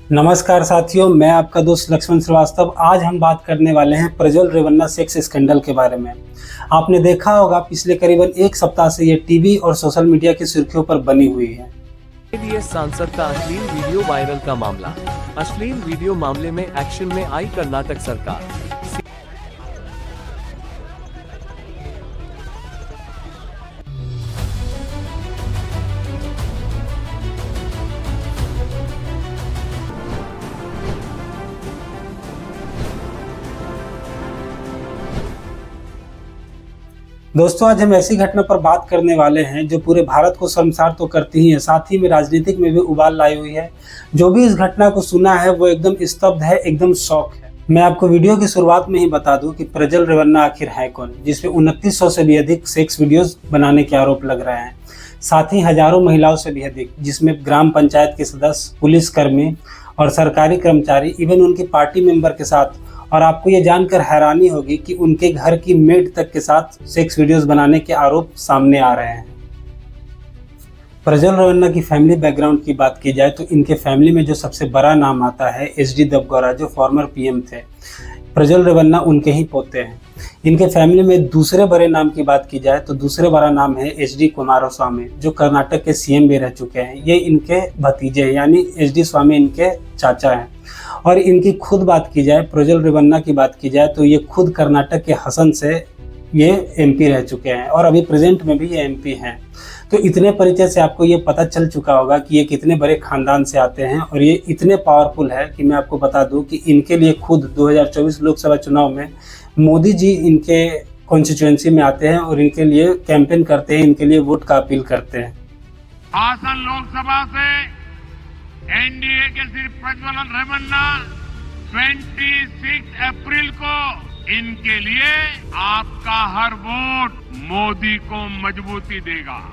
नमस्कार साथियों, मैं आपका दोस्त लक्ष्मण श्रीवास्तव। आज हम बात करने वाले हैं प्रज्वल रेवन्ना सेक्स स्कैंडल के बारे में। आपने देखा होगा पिछले करीबन एक सप्ताह से ये टीवी और सोशल मीडिया की सुर्खियों पर बनी हुई है। ADS सांसद का अश्लील वीडियो वायरल का मामला। अश्लील वीडियो मामले में एक्शन में आई कर्नाटक सरकार। दोस्तों, आज हम ऐसी घटना पर बात करने वाले हैं जो पूरे भारत को शर्मसार तो करती ही है, साथ ही में राजनीतिक में भी उबाल लाई हुई है। जो भी इस घटना को सुना है वो एकदम स्तब्ध है, एकदम शॉक है। मैं आपको वीडियो की शुरुआत में ही बता दूं कि प्रज्वल रेवन्ना आखिर है कौन, जिसमें 2900 से भी अधिक सेक्स वीडियोस बनाने के आरोप लग रहे हैं। साथ ही हजारों महिलाओं से भी अधिक, जिसमें ग्राम पंचायत के सदस्य, पुलिसकर्मी और सरकारी कर्मचारी, इवन उनकी पार्टी मेंबर के साथ। और आपको ये जानकर हैरानी होगी कि उनके घर की मेड तक के साथ सेक्स वीडियोस बनाने के आरोप सामने आ रहे हैं। प्रज्वल रेवन्ना की फैमिली बैकग्राउंड की बात की जाए तो इनके फैमिली में जो सबसे बड़ा नाम आता है HD देवगौड़ा, जो फॉर्मर PM थे। प्रज्वल रेवन्ना उनके ही पोते हैं। इनके फैमिली में दूसरे बड़े नाम की बात की जाए तो दूसरे बड़ा नाम है HD कुमारस्वामी, जो कर्नाटक के CM भी रह चुके हैं। ये इनके भतीजे हैं, यानी HD स्वामी इनके चाचा हैं। और इनकी खुद बात की जाए, प्रज्वल रेवन्ना की बात की जाए तो ये खुद कर्नाटक के हसन से ये MP रह चुके हैं और अभी प्रेजेंट में भी ये MP हैं। तो इतने परिचय से आपको ये पता चल चुका होगा कि ये कितने बड़े खानदान से आते हैं और ये इतने पावरफुल है कि मैं आपको बता दूं कि इनके लिए खुद 2024 लोकसभा चुनाव में मोदी जी इनके कॉन्स्टिट्यूएंसी में आते हैं और इनके लिए कैंपेन करते हैं, इनके लिए वोट का अपील करते हैं। हासन लोकसभा से NDA के सिर्फ प्रज्वल रेवन्ना 26 अप्रैल को इनके लिए आपका हर वोट मोदी को मजबूती देगा।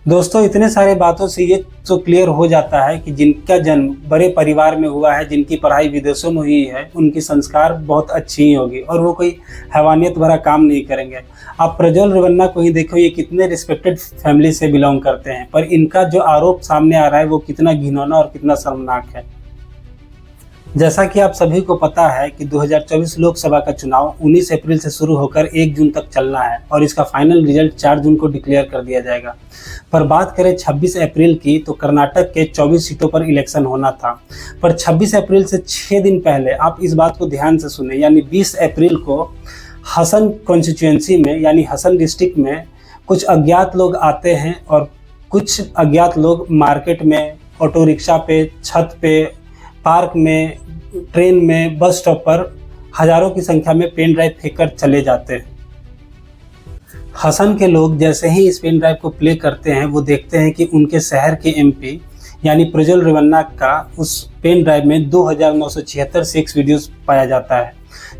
दोस्तों, इतने सारे बातों से ये तो क्लियर हो जाता है कि जिनका जन्म बड़े परिवार में हुआ है, जिनकी पढ़ाई विदेशों में हुई है, उनकी संस्कार बहुत अच्छी ही होगी और वो कोई हैवानियत भरा काम नहीं करेंगे। आप प्रज्वल रेवन्ना को ही देखो, ये कितने रिस्पेक्टेड फैमिली से बिलोंग करते हैं, पर इनका जो आरोप सामने आ रहा है वो कितना घिनौना और कितना शर्मनाक है। जैसा कि आप सभी को पता है कि 2024 लोकसभा का चुनाव 19 अप्रैल से शुरू होकर 1 जून तक चलना है और इसका फाइनल रिजल्ट 4 जून को डिक्लेयर कर दिया जाएगा। पर बात करें 26 अप्रैल की तो कर्नाटक के 24 सीटों पर इलेक्शन होना था। पर 26 अप्रैल से 6 दिन पहले आप इस बात को ध्यान से सुने, यानी 20 अप्रैल को हसन कॉन्स्टिट्यूएंसी में, यानी हसन डिस्ट्रिक्ट में कुछ अज्ञात लोग आते हैं और कुछ अज्ञात लोग मार्केट में, ऑटो रिक्शा पे, छत पे, पार्क में, ट्रेन में, बस स्टॉप पर हजारों की संख्या में पेन ड्राइव फेंककर चले जाते हैं। हसन के लोग जैसे ही इस पेन ड्राइव को प्ले करते हैं वो देखते हैं कि उनके शहर के MP यानी प्रज्वल रेवन्ना का उस पेन ड्राइव में 2976 सेक्स वीडियोस पाया जाता है,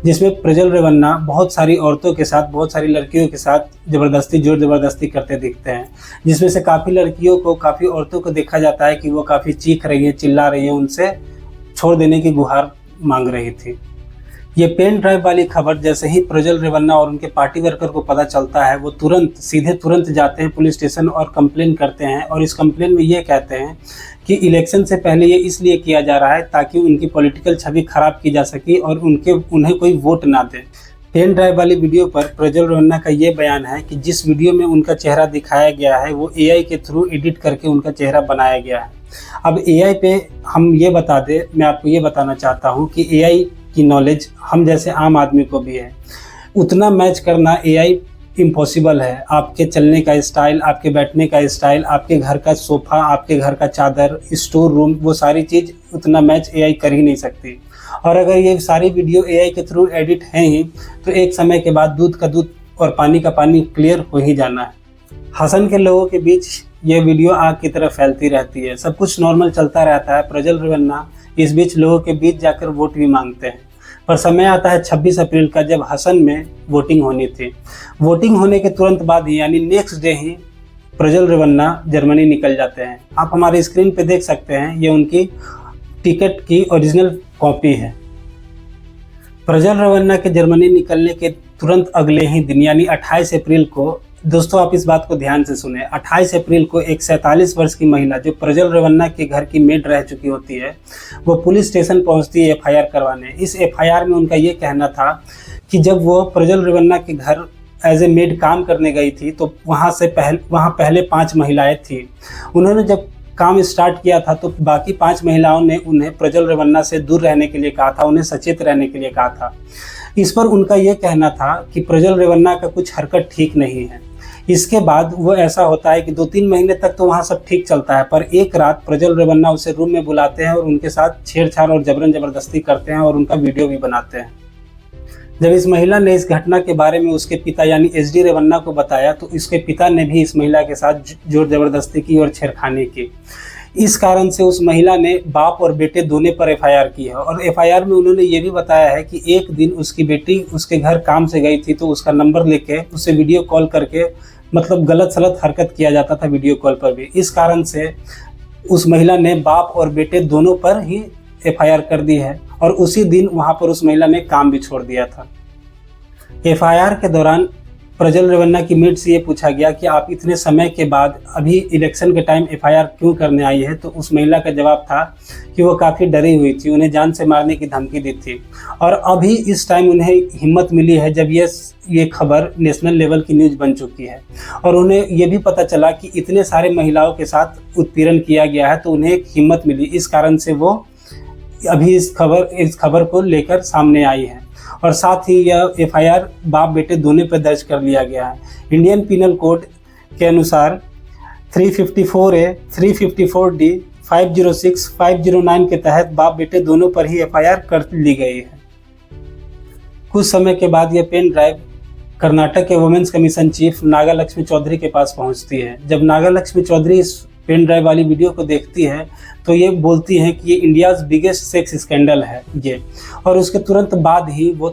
जिसमें प्रज्वल रेवन्ना बहुत सारी औरतों के साथ, बहुत सारी लड़कियों के साथ ज़बरदस्ती, जोर ज़बरदस्ती करते दिखते हैं। जिसमें से काफ़ी लड़कियों को, काफ़ी औरतों को देखा जाता है कि वो काफ़ी चीख रही है, चिल्ला रही है, उनसे छोड़ देने की गुहार मांग रही थी। ये पेन ड्राइव वाली खबर जैसे ही प्रज्वल रेवन्ना और उनके पार्टी वर्कर को पता चलता है, वो तुरंत जाते हैं पुलिस स्टेशन और कंप्लेन करते हैं। और इस कंप्लेन में ये कहते हैं कि इलेक्शन से पहले ये इसलिए किया जा रहा है ताकि उनकी पॉलिटिकल छवि खराब की जा सके और उन्हें कोई वोट ना दे। पेन ड्राइव वाली वीडियो पर प्रज्वल रेवन्ना का ये बयान है कि जिस वीडियो में उनका चेहरा दिखाया गया है वो AI के थ्रू एडिट करके उनका चेहरा बनाया गया है। अब AI पे हम ये बता दें, मैं आपको ये बताना चाहता हूँ कि AI की नॉलेज हम जैसे आम आदमी को भी है। उतना मैच करना AI इम्पॉसिबल है। आपके चलने का स्टाइल, आपके बैठने का स्टाइल, आपके घर का सोफ़ा, आपके घर का चादर, स्टोर रूम, वो सारी चीज़ उतना मैच AI कर ही नहीं सकती। और अगर ये सारी वीडियो AI के थ्रू एडिट हैं ही तो एक समय के बाद दूध का दूध और पानी का पानी क्लियर हो ही जाना है। हसन के लोगों के बीच ये वीडियो आग की तरह फैलती रहती है, सब कुछ नॉर्मल चलता रहता है। प्रज्वल रेवन्ना इस बीच लोगों के बीच जाकर वोट भी मांगते हैं। पर समय आता है 26 अप्रैल का, जब हसन में वोटिंग होनी थी। वोटिंग होने के तुरंत बाद ही, यानी नेक्स्ट डे ही, प्रज्वल रेवन्ना जर्मनी निकल जाते हैं। आप हमारे स्क्रीन पे देख सकते हैं, ये उनकी टिकट की ओरिजिनल कॉपी है। प्रज्वल रेवन्ना के जर्मनी निकलने के तुरंत अगले ही दिन, यानी 28 अप्रैल को दोस्तों आप इस बात को ध्यान से सुने। 28 अप्रैल को एक 47 वर्ष की महिला जो प्रज्वल रेवन्ना के घर की मेड रह चुकी होती है, वो पुलिस स्टेशन पहुंचती है FIR करवाने। इस FIR में उनका ये कहना था कि जब वो प्रज्वल रेवन्ना के घर एज ए मेड काम करने गई थी तो वहाँ पहले 5 महिलाएं थी। उन्होंने जब काम स्टार्ट किया था तो बाकी 5 महिलाओं ने उन्हें प्रज्वल रेवन्ना से दूर रहने के लिए कहा था, उन्हें सचेत रहने के लिए कहा था। इस पर उनका ये कहना था कि प्रज्वल रेवन्ना का कुछ हरकत ठीक नहीं है। इसके बाद वो ऐसा होता है कि 2-3 महीने तक तो वहाँ सब ठीक चलता है, पर एक रात प्रज्वल रेवन्ना उसे रूम में बुलाते हैं और उनके साथ छेड़छाड़ और जबरन जबरदस्ती करते हैं और उनका वीडियो भी बनाते हैं। जब इस महिला ने इस घटना के बारे में उसके पिता यानी SD रेवन्ना को बताया तो इसके पिता ने भी इस महिला के साथ जोर जबरदस्ती की और छेड़खानी की। इस कारण से उस महिला ने बाप और बेटे दोनों पर FIR की है और FIR में उन्होंने ये भी बताया है कि एक दिन उसकी बेटी उसके घर काम से गई थी तो उसका नंबर लेके उसे वीडियो कॉल करके मतलब गलत सलत हरकत किया जाता था वीडियो कॉल पर भी। इस कारण से उस महिला ने बाप और बेटे दोनों पर ही FIR कर दी है और उसी दिन वहाँ पर उस महिला ने काम भी छोड़ दिया था। FIR के दौरान प्रज्वल रेवन्ना की मेड से ये पूछा गया कि आप इतने समय के बाद अभी इलेक्शन के टाइम FIR क्यों करने आई है, तो उस महिला का जवाब था कि वो काफ़ी डरी हुई थी, उन्हें जान से मारने की धमकी दी थी और अभी इस टाइम उन्हें हिम्मत मिली है जब ये खबर नेशनल लेवल की न्यूज़ बन चुकी है और उन्हें ये भी पता चला कि इतने सारे महिलाओं के साथ उत्पीड़न किया गया है तो उन्हें एक हिम्मत मिली। इस कारण से वो अभी इस खबर को लेकर सामने आई है और साथ ही यह FIR बाप बेटे दोनों पर दर्ज कर लिया गया है। इंडियन पिनल कोड के अनुसार 354A, 354D, 506, 509 के तहत बाप बेटे दोनों पर ही FIR कर ली गई है। कुछ समय के बाद यह पेन ड्राइव कर्नाटक के women's commission chief Naga Lakshmi Chaudhary के पास पहुंचती है। जब नागा लक्ष्मी चौधरी इस पेन ड्राइव वाली वीडियो को देखती है तो ये बोलती हैं कि ये इंडियाज़ बिगेस्ट सेक्स स्कैंडल है ये, और उसके तुरंत बाद ही वो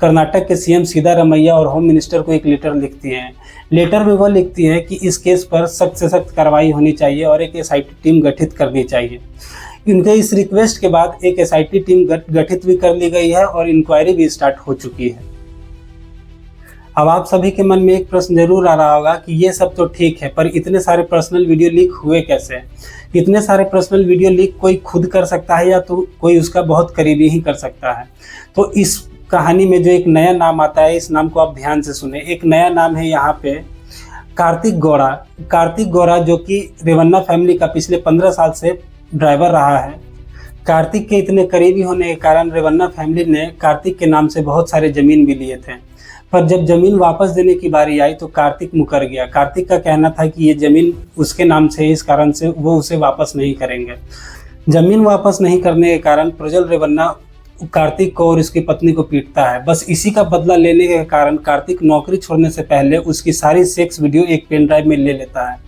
कर्नाटक के CM सिद्धारमैया और होम मिनिस्टर को एक लेटर लिखती हैं। लेटर में वो लिखती है कि इस केस पर सख्त से सख्त कार्रवाई होनी चाहिए और एक SIT टीम गठित करनी चाहिए। इनके इस रिक्वेस्ट के बाद एक SIT टीम गठित भी कर ली गई है और इंक्वायरी भी स्टार्ट हो चुकी है। अब आप सभी के मन में एक प्रश्न जरूर आ रहा होगा कि ये सब तो ठीक है, पर इतने सारे पर्सनल वीडियो लीक हुए कैसे? इतने सारे पर्सनल वीडियो लीक कोई खुद कर सकता है या तो कोई उसका बहुत करीबी ही कर सकता है। तो इस कहानी में जो एक नया नाम आता है, इस नाम को आप ध्यान से सुने। एक नया नाम है यहाँ पे कार्तिक गौड़ा। कार्तिक गौड़ा जो कि रेवन्ना फैमिली का पिछले 15 साल से ड्राइवर रहा है। कार्तिक के इतने करीबी होने के कारण रेवन्ना फैमिली ने कार्तिक के नाम से बहुत सारे ज़मीन भी लिए थे, पर जब ज़मीन वापस देने की बारी आई तो कार्तिक मुकर गया। कार्तिक का कहना था कि ये ज़मीन उसके नाम से है, इस कारण से वो उसे वापस नहीं करेंगे। ज़मीन वापस नहीं करने के कारण प्रज्वल रेवन्ना कार्तिक को और उसकी पत्नी को पीटता है। बस इसी का बदला लेने के कारण कार्तिक नौकरी छोड़ने से पहले उसकी सारी सेक्स वीडियो एक पेन ड्राइव में ले लेता है।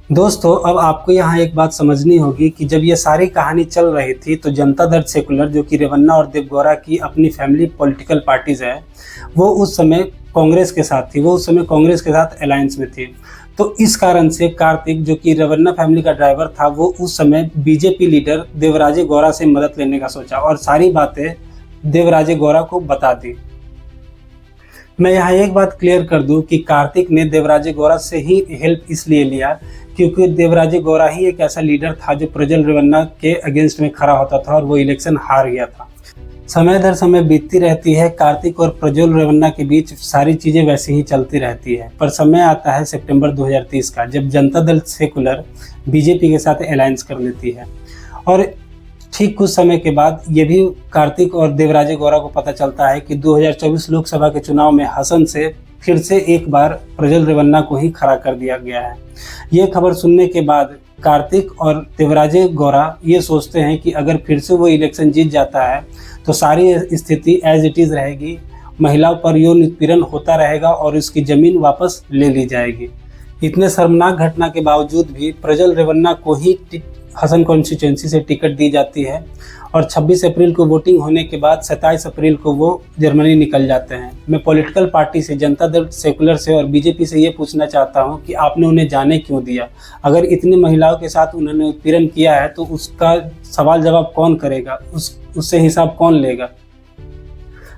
दोस्तों अब आपको यहाँ एक बात समझनी होगी कि जब ये सारी कहानी चल रही थी तो जनता दल सेकुलर जो कि रेवन्ना और देवगौड़ा की अपनी फैमिली पॉलिटिकल पार्टीज है, वो उस समय कांग्रेस के साथ थी, वो उस समय कांग्रेस के साथ अलायंस में थी। तो इस कारण से कार्तिक जो कि रेवन्ना फैमिली का ड्राइवर था, वो उस समय बीजेपी लीडर देवराजे गौड़ा से मदद लेने का सोचा और सारी बातें देवराजे गौड़ा को बता दी। मैं यहाँ एक बात क्लियर कर दूं कि कार्तिक ने देवराजे गौड़ा से ही हेल्प इसलिए लिया क्योंकि देवराजे गौड़ा ही एक ऐसा लीडर था जो प्रज्वल रेवन्ना के अगेंस्ट में खड़ा होता था और वो इलेक्शन हार गया था। समय दर समय बीतती रहती है, कार्तिक और प्रज्वल रेवन्ना के बीच सारी चीज़ें वैसे ही चलती रहती है, पर समय आता है सितंबर 2030 का, जब जनता दल सेकुलर बीजेपी के साथ अलायंस कर लेती है। और ठीक कुछ समय के बाद ये भी कार्तिक और देवराजे गौड़ा को पता चलता है कि 2024 लोकसभा के चुनाव में हसन से फिर से एक बार प्रज्वल रेवन्ना को ही खड़ा कर दिया गया है। ये खबर सुनने के बाद कार्तिक और देवराजे गौड़ा ये सोचते हैं कि अगर फिर से वो इलेक्शन जीत जाता है तो सारी स्थिति एज इट इज़ रहेगी, महिलाओं पर यौन उत्पीड़न होता रहेगा और उसकी ज़मीन वापस ले ली जाएगी। इतने शर्मनाक घटना के बावजूद भी प्रज्वल रेवन्ना को ही हसन कॉन्स्टिट्यूंसी से टिकट दी जाती है और 26 अप्रैल को वोटिंग होने के बाद 27 अप्रैल को वो जर्मनी निकल जाते हैं। मैं पॉलिटिकल पार्टी से, जनता दल सेकुलर से और बीजेपी से ये पूछना चाहता हूँ कि आपने उन्हें जाने क्यों दिया? अगर इतनी महिलाओं के साथ उन्होंने उत्पीड़न किया है तो उसका सवाल जवाब कौन करेगा, उससे हिसाब कौन लेगा?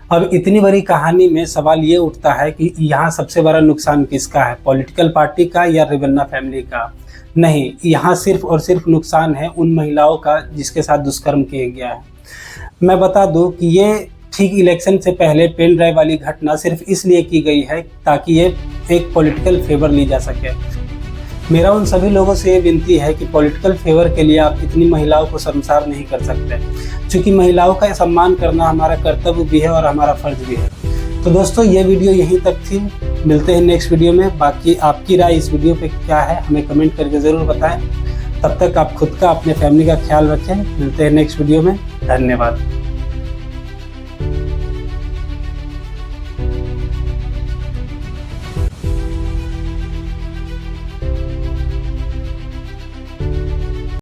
अब इतनी बड़ी कहानी में सवाल ये उठता है कि यहाँ सबसे बड़ा नुकसान किसका है, पॉलिटिकल पार्टी का या रेवन्ना फैमिली का? नहीं, यहाँ सिर्फ और सिर्फ नुकसान है उन महिलाओं का जिसके साथ दुष्कर्म किया गया है। मैं बता दूं कि ये ठीक इलेक्शन से पहले पेन ड्राइव वाली घटना सिर्फ इसलिए की गई है ताकि ये एक पॉलिटिकल फेवर ली जा सके। मेरा उन सभी लोगों से ये विनती है कि पॉलिटिकल फेवर के लिए आप इतनी महिलाओं को शर्मसार नहीं कर सकते, क्योंकि महिलाओं का सम्मान करना हमारा कर्तव्य भी है और हमारा फर्ज भी है। तो दोस्तों, ये वीडियो यहीं तक थी। मिलते हैं नेक्स्ट वीडियो में। बाकी आपकी राय इस वीडियो पे क्या है हमें कमेंट करके ज़रूर बताएं। तब तक आप खुद का, अपने फैमिली का ख्याल रखें। मिलते हैं नेक्स्ट वीडियो में। धन्यवाद।